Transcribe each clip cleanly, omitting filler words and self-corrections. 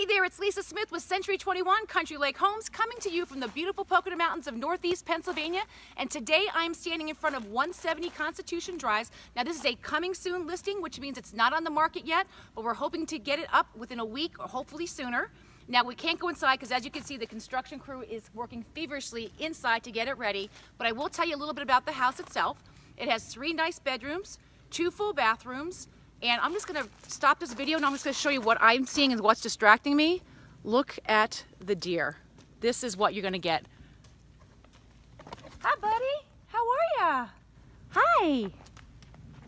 Hey there, it's Lisa Smith with Century 21 Country Lake Homes, coming to you from the beautiful Pocono Mountains of Northeast Pennsylvania. And today I'm standing in front of 170 Constitution Drive. Now this is a coming soon listing, which means it's not on the market yet, but we're hoping to get it up within a week or hopefully sooner. Now we can't go inside because, as you can see, the construction crew is working feverishly inside to get it ready. But I will tell you a little bit about the house itself. It has 3 nice bedrooms, 2 full bathrooms. And I'm just gonna stop this video and I'm just gonna show you what I'm seeing and what's distracting me. Look at the deer. This is what you're gonna get. Hi, buddy. How are ya? Hi.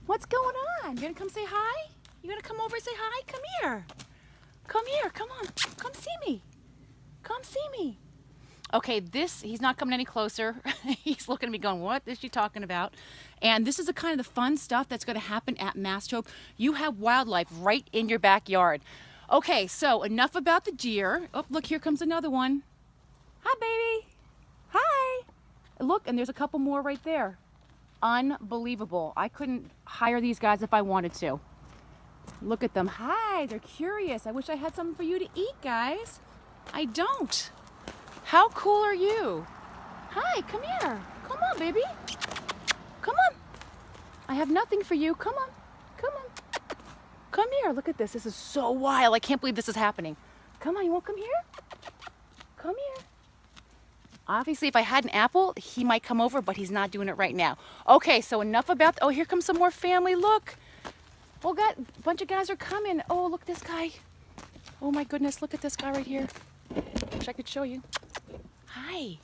What's going on? You gonna come say hi? You gonna come over and say hi? Come here. Come here, come on. Come see me. Come see me. Okay, he's not coming any closer. He's looking at me going, what is she talking about? And this is the kind of the fun stuff that's going to happen at Masthope. You have wildlife right in your backyard. Okay, so enough about the deer. Oh, look, here comes another one. Hi, baby. Hi. Look, and there's a couple more right there. Unbelievable. I couldn't hire these guys if I wanted to. Look at them. Hi, they're curious. I wish I had something for you to eat, guys. I don't. How cool are you? Hi, come here. Come on, baby. Come on. I have nothing for you. Come on. Come on. Come here. Look at this. This is so wild. I can't believe this is happening. Come on, you won't come here? Come here. Obviously, if I had an apple, he might come over, but he's not doing it right now. Okay, so enough about... Oh, here comes some more family. Look. Oh, God, a bunch of guys are coming. Oh, look at this guy. Oh, my goodness. Look at this guy right here. Wish I could show you. Hi.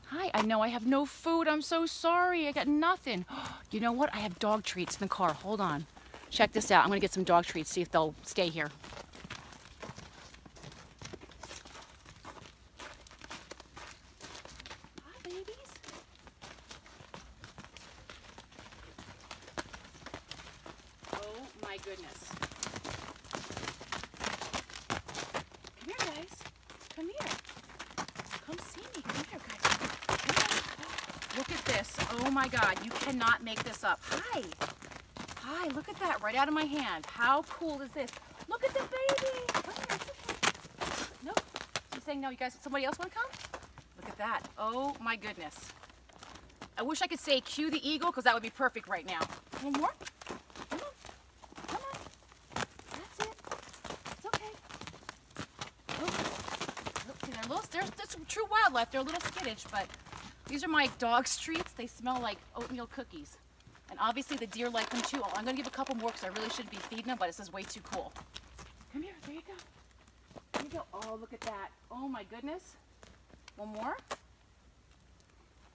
Hi. I know I have no food. I'm so sorry. I got nothing. You know what? I have dog treats in the car. Hold on. Check this out. I'm going to get some dog treats, see if they'll stay here. Hi, babies. Oh, my goodness. Come here, guys. Come here. Come see me. Come here, guys. Come here. Look at this. Oh my God. You cannot make this up. Hi. Hi. Look at that. Right out of my hand. How cool is this? Look at the baby. Come here. Okay. Nope. She's saying no. You guys, somebody else want to come? Look at that. Oh my goodness. I wish I could say cue the eagle because that would be perfect right now. One more? Come on. Come on. That's it. It's okay. They're some true wildlife. They're a little skittish, but these are my dog's treats. They smell like oatmeal cookies. And obviously the deer like them too. Oh, I'm going to give a couple more because I really shouldn't be feeding them, but this is way too cool. Come here. There you go. There you go. Oh, look at that. Oh, my goodness. One more.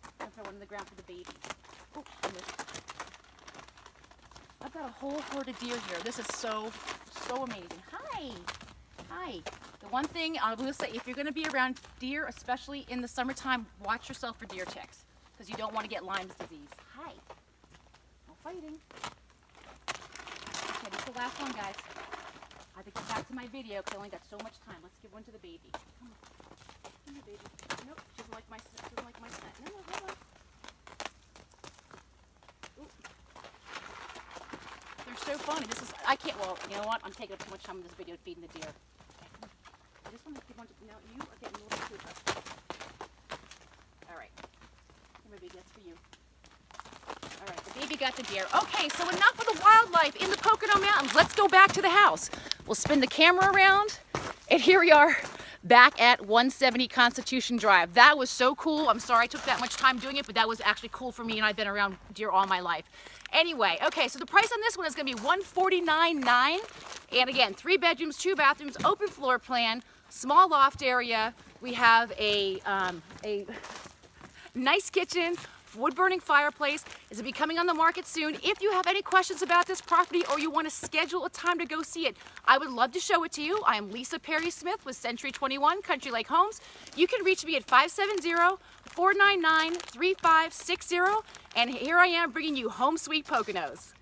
I'm going to throw one on the ground for the baby. Oh, I missed. I've got a whole herd of deer here. This is so amazing. Hi. Hi. The one thing I will say, if you're going to be around deer, especially in the summertime, watch yourself for deer ticks because you don't want to get Lyme's disease. Hi. No fighting. Okay, this is the last one, guys. I have to get back to my video because I only got so much time. Let's give one to the baby. Come on. Come here, baby. Nope, she doesn't like my scent. No, hold on. Ooh. They're so funny. I can't, well, you know what? I'm taking up too much time in this video feeding the deer. I just want to give one to, now you are getting a little too close. All right. Here, baby, that's for you. All right, the baby got the deer. Okay, so enough of the wildlife in the Pocono Mountains. Let's go back to the house. We'll spin the camera around, and here we are back at 170 Constitution Drive. That was so cool. I'm sorry I took that much time doing it, but that was actually cool for me, and I've been around deer all my life. Anyway, okay, so the price on this one is going to be $149,900. And again, 3 bedrooms, 2 bathrooms, open floor plan, small loft area. We have a nice kitchen, wood-burning fireplace. Is it be coming on the market soon? If you have any questions about this property or you want to schedule a time to go see it, I would love to show it to you. I am Lisa Perry Smith with Century 21 Country Lake Homes. You can reach me at 570-499-3560. And here I am bringing you Home Sweet Poconos.